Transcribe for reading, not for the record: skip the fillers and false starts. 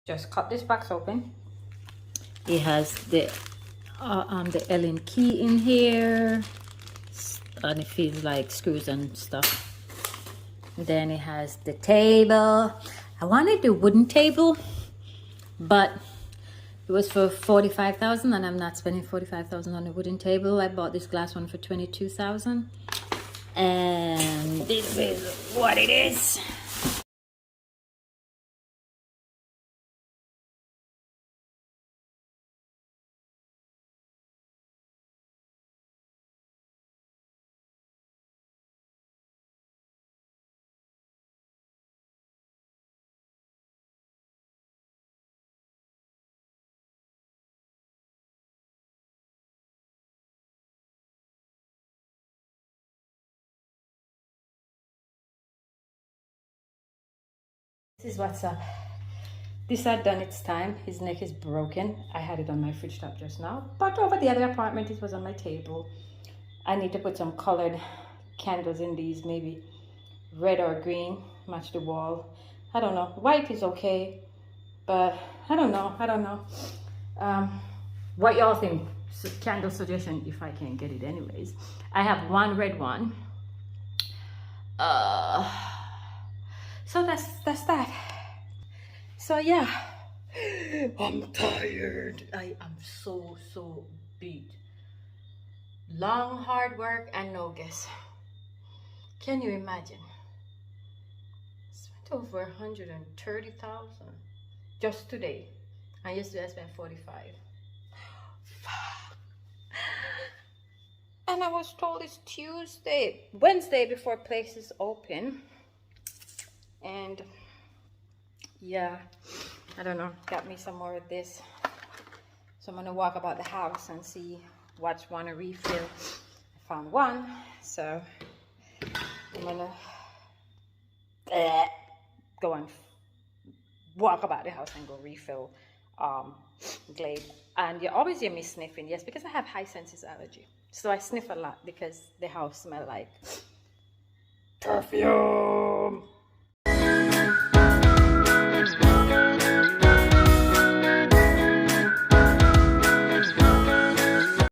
Just cut this box open. It has the Allen key in here, and it feels like screws and stuff. Then it has the table. I wanted the wooden table, but it was for $45,000, and I'm not spending $45,000 on a wooden table. I bought this glass one for $22,000, and this is what it is. This is what's up. This had done its time. His neck is broken. I had it on my fridge top just now, but over the other apartment it was on my table. I need to put some colored candles in these, maybe red or green, match the wall. I don't know. White is okay, but I don't know. What y'all think? Candle suggestion if I can get it anyways. I have one red one. So that's that. So yeah, I'm tired. I am so beat. Long hard work and no guess. Can you imagine? Spent over 130,000 just today, and yesterday I spent 45. Fuck. And I was told it's Wednesday before places open. And yeah, I don't know, got me some more of this. So I'm gonna walk about the house and see what's one to refill. I found one, so I'm gonna go and walk about the house and go refill Glade. And you always hear me sniffing. Yes, because I have high senses allergy, so I sniff a lot because the house smells like perfume.